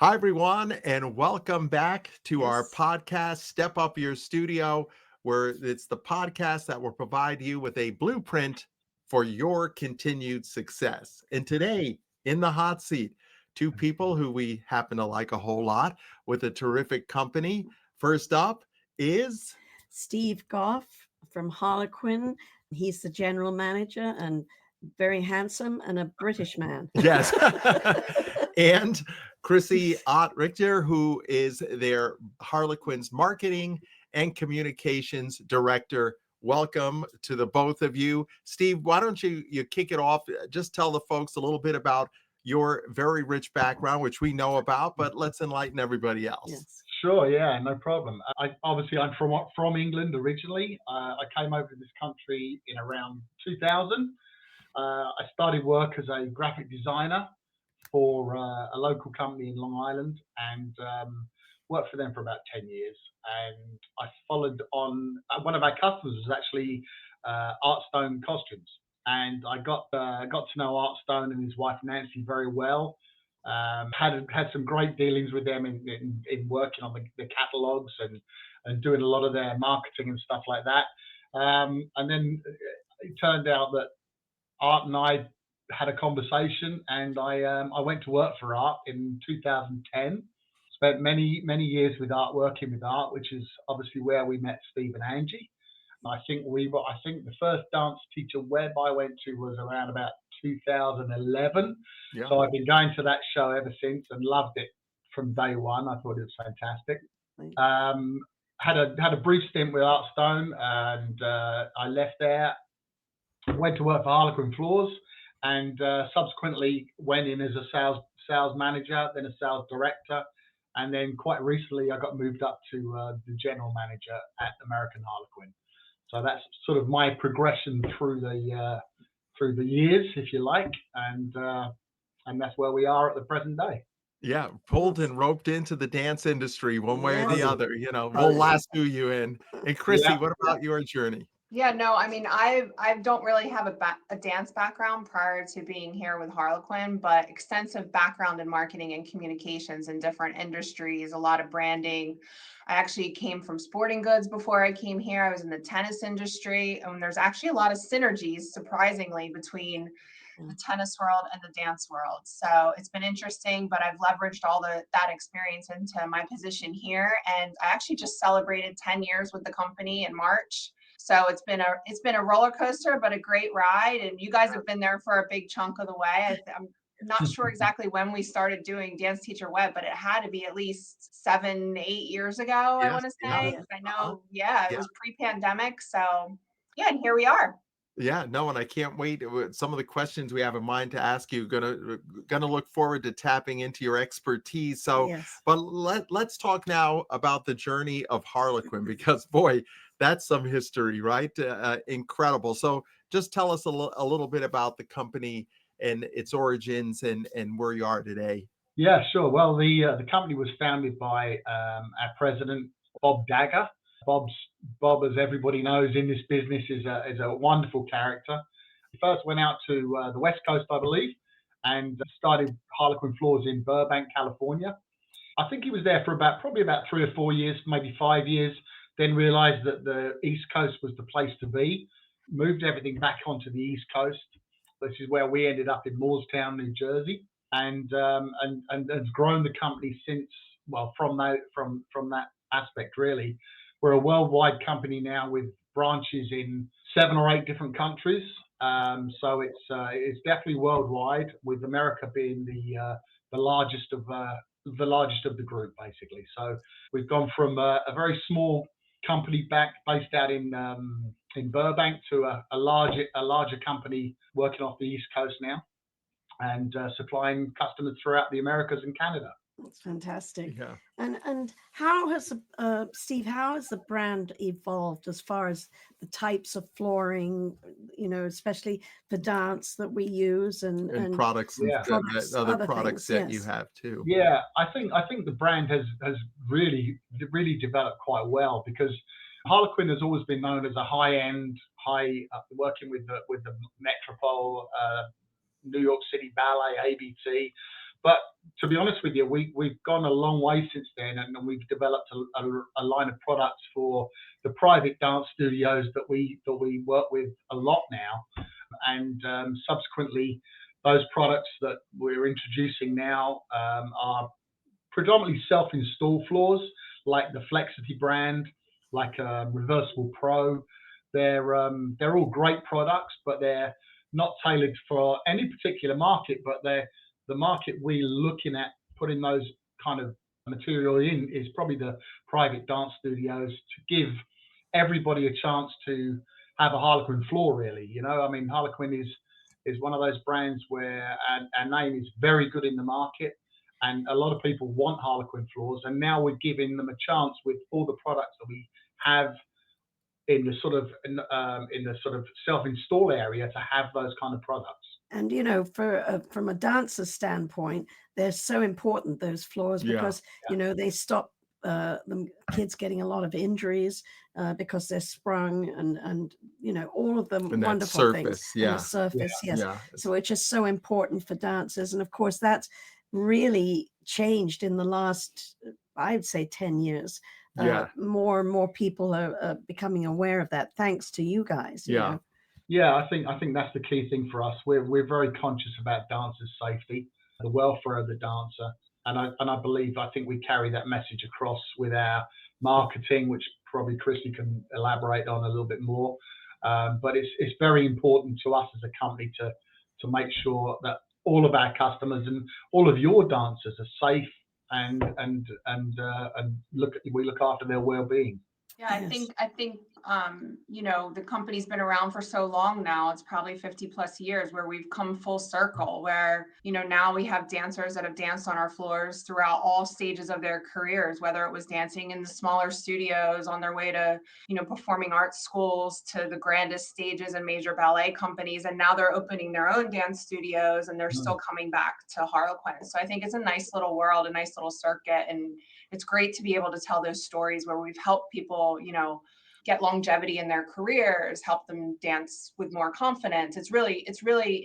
Hi, everyone, and welcome back to our Yes. podcast, Step Up Your Studio, where it's the podcast that will provide you with a blueprint for your continued success. And today, in the hot seat, two people who we happen to like a whole lot with a terrific company. First up is, Steve Goff from Harlequin. He's the general manager and very handsome and a British man. yes, and Chrissy Ott Richter, who is their Harlequin's marketing and communications director. Welcome to the both of you. Steve, why don't you kick it off? Just tell the folks a little bit about your very rich background, which we know about, but let's enlighten everybody else. Yes. Sure, yeah, no problem. I'm from England originally. I came over to this country in around 2000. I started work as a graphic designer for a local company in Long Island and worked for them for about 10 years. And I followed on, one of our customers was actually Artstone Costumes. And I got to know Artstone and his wife Nancy very well. Had some great dealings with them in working on the catalogs and doing a lot of their marketing and stuff like that. And then it turned out that Art and I had a conversation, and I went to work for Art in 2010. Spent many years with Art, working with Art, which is obviously where we met Steve and Angie. I think the first dance teacher web I went to was around about 2011. Yeah. So I've been going to that show ever since and loved it from day one. I thought it was fantastic. Had a brief stint with Art Stone, and I left there, went to work for Harlequin Floors, and subsequently went in as a sales manager, then a sales director, and then quite recently I got moved up to the general manager at American Harlequin. So that's sort of my progression through the years, if you like, and that's where we are at the present day. Yeah, pulled and roped into the dance industry one way or the Yes. other. We'll lasso you in. And Chrissy, Yeah. what about your journey? Yeah, no, I mean, I don't really have a dance background prior to being here with Harlequin, but extensive background in marketing and communications in different industries, a lot of branding. I actually came from sporting goods before I came here. I was in the tennis industry, and there's actually a lot of synergies, surprisingly, between the tennis world and the dance world. So it's been interesting, but I've leveraged all that experience into my position here. And I actually just celebrated 10 years with the company in March. So it's been a roller coaster, but a great ride. And you guys have been there for a big chunk of the way. I'm not sure exactly when we started doing Dance Teacher Web, but it had to be at least 7, 8 years ago, I Yes, want to yeah. say. 'Cause I know, yeah, it Yeah. was pre-pandemic. So yeah, and here we are. Yeah, no, and I can't wait. Some of the questions we have in mind to ask you. Gonna look forward to tapping into your expertise. So, Yes. but let's talk now about the journey of Harlequin because boy, that's some history, right? Incredible. So, just tell us a little bit about the company and its origins and where you are today. Yeah, sure. Well, the company was founded by our president, Bob Dagger. Bob, as everybody knows in this business, is a wonderful character. He first went out to the West Coast, I believe, and started Harlequin Floors in Burbank, California. I think he was there for probably about 3 or 4 years, maybe 5 years. Then realised that the East Coast was the place to be. Moved everything back onto the East Coast. This is where we ended up in Moorestown, New Jersey, and has grown the company since. Well, from that aspect, really. We're a worldwide company now with branches in 7 or 8 different countries. So it's definitely worldwide, with America being the largest of the group, basically. So we've gone from a very small company based out in Burbank to a larger company working off the East Coast now, and supplying customers throughout the Americas and Canada. That's fantastic. Yeah. And how has Steve? How has the brand evolved as far as the types of flooring, especially for dance that we use and Products and Yeah. products, other other products things, that you yes. have too. Yeah, I think the brand has really developed quite well, because Harlequin has always been known as a high-end, working with the Metropole, New York City Ballet, ABC, But to be honest with you, we've gone a long way since then, and we've developed a line of products for the private dance studios that we work with a lot now, and subsequently, those products that we're introducing now are predominantly self-install floors, like the Flexity brand, like Reversible Pro. They're all great products, but they're not tailored for any particular market, but the market we're looking at putting those kind of material in is probably the private dance studios, to give everybody a chance to have a Harlequin floor, really. You know, I mean, Harlequin is one of those brands where our name is very good in the market, and a lot of people want Harlequin floors, and now we're giving them a chance with all the products that we have in the sort of self-install area to have those kind of products. And you know, from a dancer standpoint, they're so important, those floors, because you know, they stop the kids getting a lot of injuries because they're sprung, and you know, all of them And that wonderful surface, things. And the surface, yes. Yeah. So it's just so important for dancers, and of course that's really changed in the last, I'd say, 10 years. More and more people are becoming aware of that, thanks to you guys. You know? Yeah, I think that's the key thing for us. We're very conscious about dancers' safety, the welfare of the dancer, and I think we carry that message across with our marketing, which probably Chrissy can elaborate on a little bit more. But it's very important to us as a company to make sure that all of our customers and all of your dancers are safe, and we look after their well-being. Yeah, I think you know, the company's been around for so long now, it's probably 50 plus years, where we've come full circle, where, you know, now we have dancers that have danced on our floors throughout all stages of their careers, whether it was dancing in the smaller studios on their way to, you know, performing arts schools, to the grandest stages and major ballet companies. And now they're opening their own dance studios, and they're still coming back to Harlequin. So I think it's a nice little world, a nice little circuit. And it's great to be able to tell those stories where we've helped people, you know, get longevity in their careers, help them dance with more confidence. It's really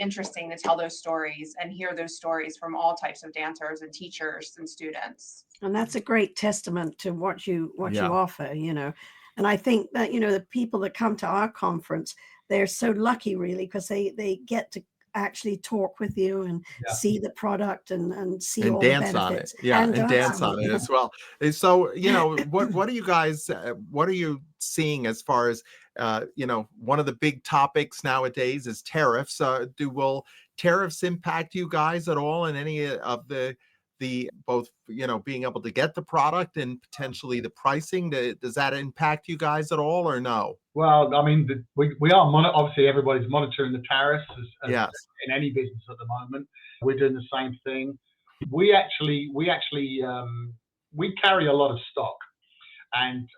interesting to tell those stories and hear those stories from all types of dancers and teachers and students. And that's a great testament to what you offer, you know. And I think that, you know, the people that come to our conference, they're so lucky, really, because they get to actually talk with you and see the product and see all dance the benefits. on it. And dance on it as well. So, you know, what are you guys, what are you seeing as far as, you know, one of the big topics nowadays is tariffs. Will tariffs impact you guys at all in any of the both, you know, being able to get the product and potentially the pricing? Does that impact you guys at all, or no? Well, I mean, we are obviously everybody's monitoring the tariffs as in any business at the moment. We're doing the same thing. We carry a lot of stock, and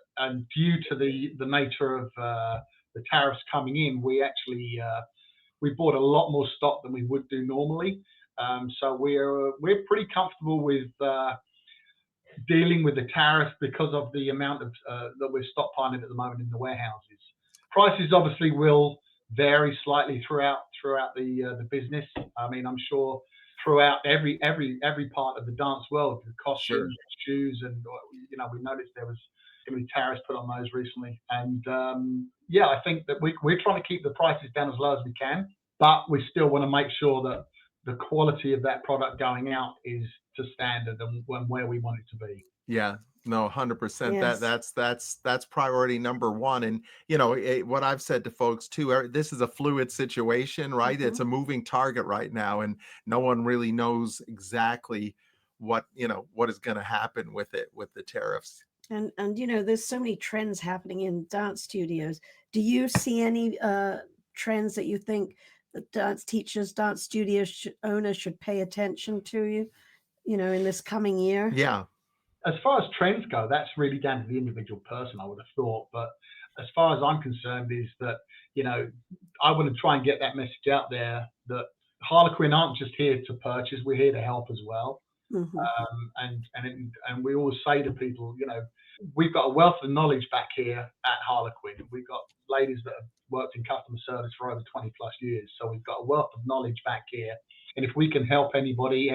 due to the nature of the tariffs coming in, we bought a lot more stock than we would do normally. So we're pretty comfortable with dealing with the tariffs because of the amount of that we're stockpiling at the moment in the warehouses. Prices obviously will vary slightly throughout the business. I mean, I'm sure throughout every part of the dance world, the costumes, shoes, and you know, we noticed there was going to be tariffs put on those recently. And I think that we're trying to keep the prices down as low as we can, but we still want to make sure that the quality of that product going out is to standard and where we want it to be. Yeah, no, 100%. Yes. That's priority number one. And you know, what I've said to folks too, this is a fluid situation, right? Mm-hmm. It's a moving target right now, and no one really knows exactly what is going to happen with the tariffs. And you know, there's so many trends happening in dance studios. Do you see any trends that you think that dance teachers, dance studio owners should pay attention to, you know, in this coming year? Yeah. As far as trends go, that's really down to the individual person, I would have thought. But as far as I'm concerned, is that, you know, I want to try and get that message out there that Harlequin aren't just here to purchase; we're here to help as well. Mm-hmm. And we always say to people, you know, we've got a wealth of knowledge back here at Harlequin. We've got ladies that have worked in customer service for over 20 plus years, so we've got a wealth of knowledge back here. And if we can help anybody,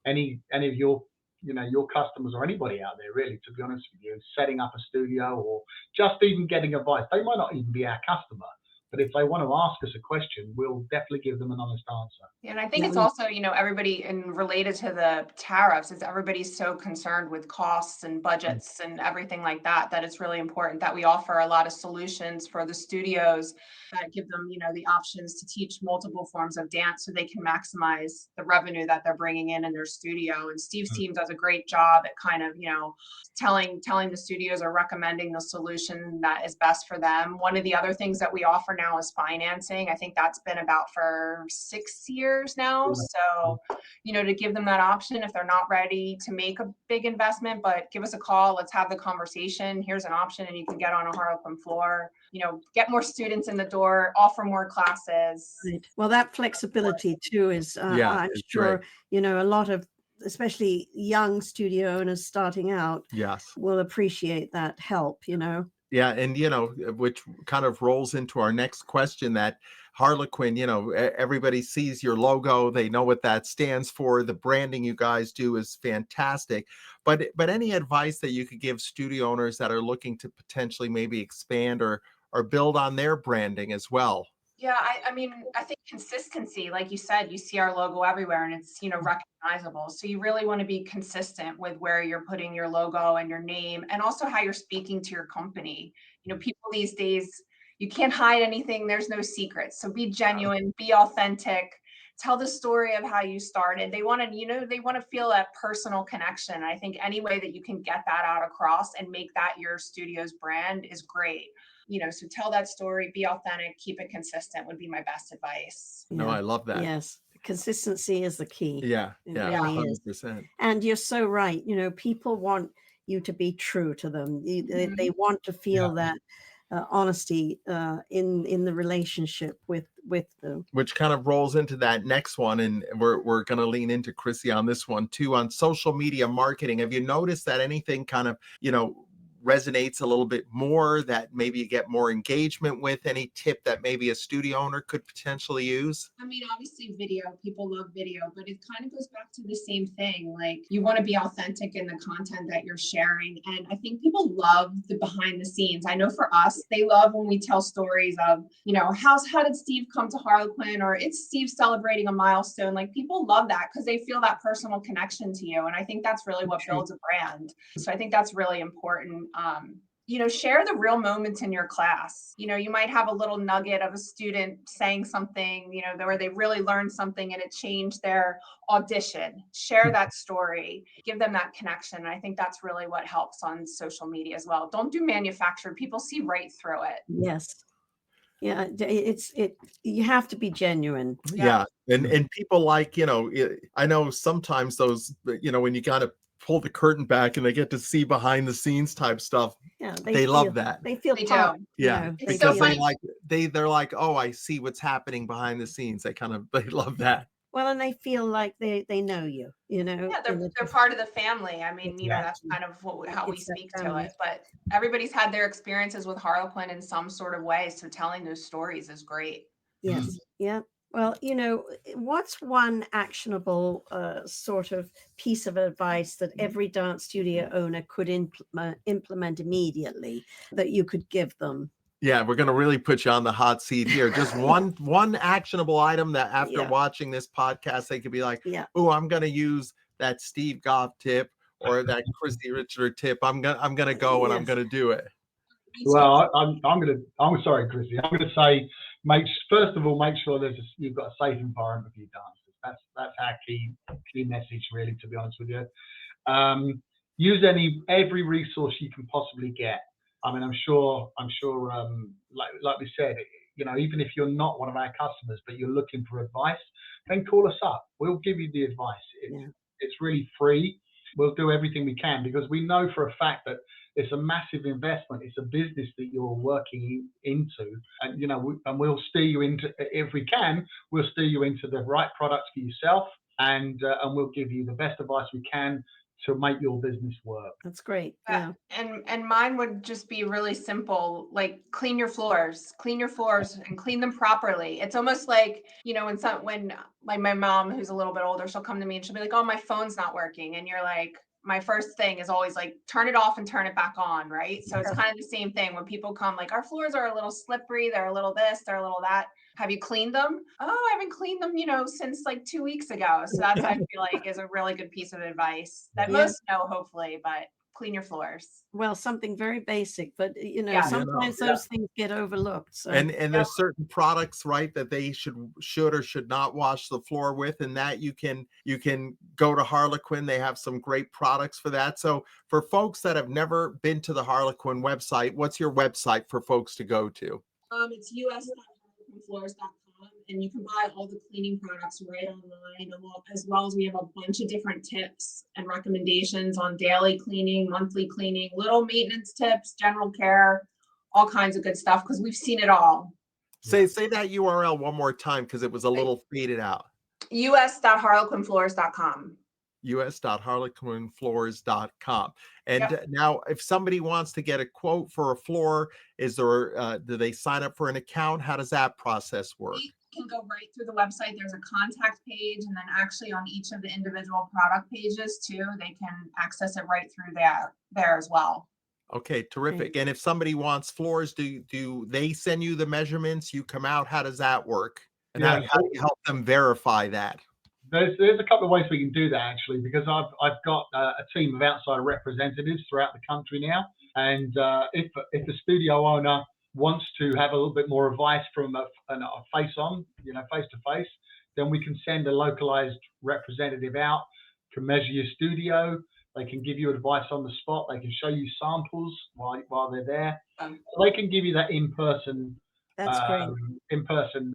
any of your your customers or anybody out there, really, to be honest with you, setting up a studio or just even getting advice. They might not even be our customer, but if they want to ask us a question, we'll definitely give them an honest answer. Yeah, and I think it's also, everybody, and related to the tariffs, is everybody's so concerned with costs and budgets and everything like that, that it's really important that we offer a lot of solutions for the studios that give them, the options to teach multiple forms of dance so they can maximize the revenue that they're bringing in their studio. And Steve's team does a great job at kind of, telling the studios or recommending the solution that is best for them. One of the other things that we offer now is financing. I think that's been about for 6 years now. So, to give them that option if they're not ready to make a big investment, but give us a call. Let's have the conversation. Here's an option, and you can get on a Harlequin floor, get more students in the door, offer more classes. Right. Well, that flexibility too is, I'm sure, great. A lot of, especially young studio owners starting out, will appreciate that help, Yeah, and which kind of rolls into our next question, that Harlequin, everybody sees your logo, they know what that stands for. The branding you guys do is fantastic. But any advice that you could give studio owners that are looking to potentially maybe expand or build on their branding as well? Yeah, I think consistency, like you said, you see our logo everywhere and it's, recognizable. So you really want to be consistent with where you're putting your logo and your name, and also how you're speaking to your company. People these days, you can't hide anything. There's no secrets. So be genuine, be authentic, tell the story of how you started. They want to, they want to feel that personal connection. I think any way that you can get that out across and make that your studio's brand is great. So tell that story, be authentic, keep it consistent would be my best advice. No, I love that. Yes. Consistency is the key. Yeah. It Yeah. really 100%. is. And you're so right. People want you to be true to them. They want to feel that honesty in the relationship with them. Which kind of rolls into that next one. And we're going to lean into Chrissy on this one too, on social media marketing. Have you noticed that anything kind of, resonates a little bit more, that maybe you get more engagement with? Any tip that maybe a studio owner could potentially use? Obviously video, people love video, but it kind of goes back to the same thing. Like, you want to be authentic in the content that you're sharing. And I think people love the behind the scenes. I know for us, they love when we tell stories of, how did Steve come to Harlequin, or it's Steve celebrating a milestone. Like, people love that because they feel that personal connection to you. And I think that's really what builds a brand. So I think that's really important. Share the real moments in your class. You might have a little nugget of a student saying something, where they really learned something and it changed their audition. Share that story, give them that connection. And I think that's really what helps on social media as well. Don't do manufactured. People see right through it. Yes. Yeah, you have to be genuine. Yeah. And people like, I know sometimes those, when you gotta pull the curtain back and they get to see behind the scenes type stuff. Yeah, they love that. They feel They part, do. Yeah, It's because so funny. they're like, oh, I see what's happening behind the scenes. They love that. Well, and they feel like they know you, Yeah, they're part of the family. That's kind of how we It's that speak to family. it. But everybody's had their experiences with Harlequin in some sort of way. So telling those stories is great. Yes. Yeah. Well, what's one actionable sort of piece of advice that every dance studio owner could implement immediately that you could give them? Yeah, we're going to really put you on the hot seat here. Just one actionable item that after watching this podcast, they could be like, oh, I'm going to use that Steve Goff tip or that Chrissy Richter tip. I'm gonna go and I'm going to do it. Well, I'm sorry, Chrissy. I'm going to say, first of all, make sure you've got a safe environment for your dancers. That's our key message, really, to be honest with you. Use every resource you can possibly get. I'm sure, like we said, even if you're not one of our customers, but you're looking for advice, then call us up. We'll give you the advice. It's really free. We'll do everything we can, because we know for a fact that it's a massive investment. It's a business that you're working into, and we'll steer you into, if we can, we'll steer you into the right products for yourself, and we'll give you the best advice we can to make your business work. That's great. Yeah. And mine would just be really simple, like clean your floors and clean them properly. It's almost like, you know, when like my mom, who's a little bit older, she'll come to me and she'll be like, oh, my phone's not working. And you're like, my first thing is always like, turn it off and turn it back on, right? So it's kind of the same thing when people come, like, our floors are a little slippery, they're a little this, they're a little that. Have you cleaned them? Oh, I haven't cleaned them, you know, since like 2 weeks ago. So that's, I feel like, is a really good piece of advice that most know, hopefully, but clean your floors. Well, something very basic, but you know, Yeah. sometimes those things get overlooked. So And there's certain products, right, that they should or should not wash the floor with, and that you can go to Harlequin. They have some great products for that. So for folks that have never been to the Harlequin website, what's your website for folks to go to? It's us.harlequinfloors.com, and you can buy all the cleaning products right online, as well as we have a bunch of different tips and recommendations on daily cleaning, monthly cleaning, little maintenance tips, general care, all kinds of good stuff, because we've seen it all. Say that URL one more time, because it was a little faded out. us.harlequinfloors.com. us.harlequinfloors.com. And now, if somebody wants to get a quote for a floor, is there do they sign up for an account? How does that process work? You can go right through the website. There's a contact page, and then actually on each of the individual product pages too, they can access it right through there as well. Okay, terrific. And if somebody wants floors, do they send you the measurements? You come out? How does that work? And how do you help them verify that? There's a couple of ways we can do that, actually, because I've got a team of outside representatives throughout the country now. And if the studio owner wants to have a little bit more advice from a face-on, you know, face-to-face, then we can send a localized representative out, can measure your studio. They can give you advice on the spot. They can show you samples while they're there. They can give you that in-person,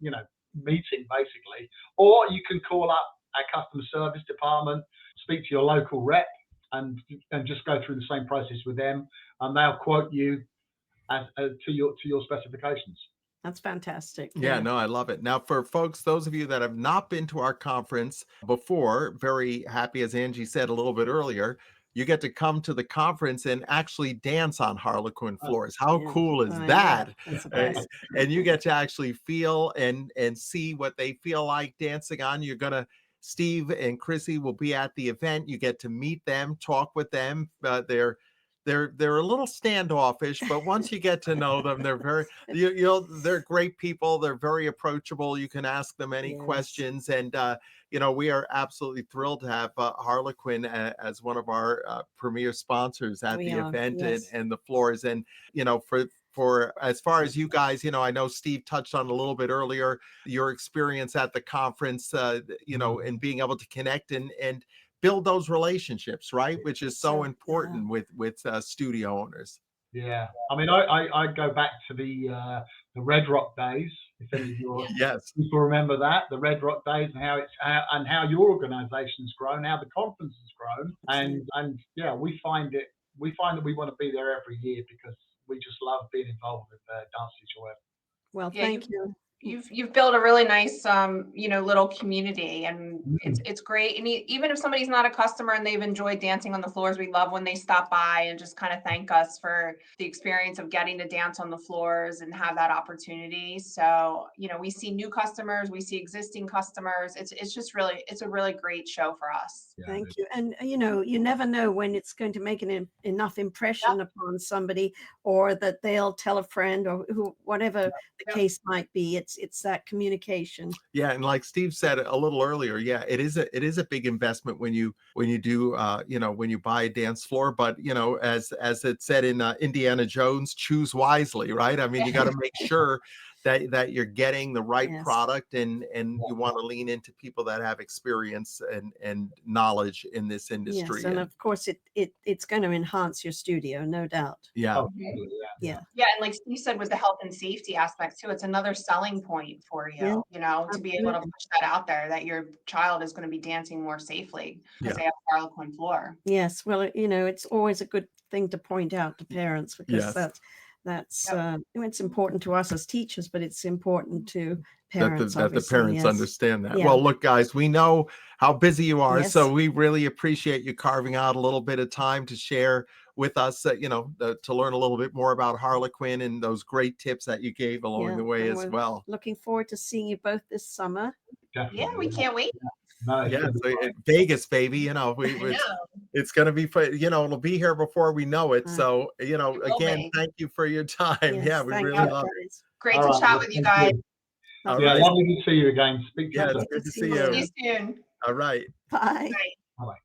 you know, meeting, basically. Or you can call up our customer service department, speak to your local rep, and just go through the same process with them, and they'll quote you to your specifications. that's fantastic. Yeah, no, I love it. Now, for folks, those of you that have not been to our conference before, very happy, as Angie said a little bit earlier, you get to come to the conference and actually dance on Harlequin floors. How cool is that? And you get to actually feel and see what they feel like dancing on. Steve and Chrissy will be at the event. You get to meet them, talk with them. They're a little standoffish, but once you get to know them, they're they're great people. They're very approachable. You can ask them any questions, and you know, we are absolutely thrilled to have Harlequin as one of our premier sponsors at the event and the floors. And you know, for as far as you guys, you know, I know Steve touched on a little bit earlier your experience at the conference, you know, and being able to connect and build those relationships, right? Which is so important with studio owners. Yeah, I mean, I go back to the Red Rock days. If any of your people remember that, the Red Rock days, and how your organization's grown, how the conference has grown, and yeah, we find that we want to be there every year because we just love being involved with Dance Teacher Web. Well, thank you. You've built a really nice you know, little community, and it's great. And even if somebody's not a customer and they've enjoyed dancing on the floors, we love when they stop by and just kind of thank us for the experience of getting to dance on the floors and have that opportunity. So, you know, we see new customers, we see existing customers. It's a really great show for us. Thank you. And you know, you never know when it's going to make enough impression upon somebody, or that they'll tell a friend, or whatever the case might be. It's that communication. Yeah, and like Steve said a little earlier, it is a big investment when you do you know, when you buy a dance floor. But you know, as it said in Indiana Jones, choose wisely, right? I mean, you got to make sure that you're getting the right product, and you want to lean into people that have experience and knowledge in this industry. Yes, and of course it's going to enhance your studio, no doubt. Yeah. And like Steve said, with the health and safety aspect too, it's another selling point for you, you know, to be able to push that out there, that your child is going to be dancing more safely because they have a Harlequin floor. Yes, well, you know, it's always a good thing to point out to parents, because That's Yep. it's important to us as teachers, but it's important to parents. That the obviously, parents yes. understand that. Yeah. Well, look, guys, we know how busy you are, Yes. so we really appreciate you carving out a little bit of time to share with us, to learn a little bit more about Harlequin and those great tips that you gave along Yeah, the way and as we're well. Looking forward to seeing you both this summer. Definitely. Yeah, we can't wait. No, it's Yeah, gonna be so fun. Vegas, baby, I know. it's going to be fun. It'll be here before we know it. Uh, So, It will again, be. thank you for your time. Yes, Yeah, we thank really you, love it. guys. Great All to right, chat well, with you thank guys. All Yeah, right. lovely to see you again. Speak to Yeah, you it's soon. good to to see see you. See you soon. All right. Bye. Bye. Bye.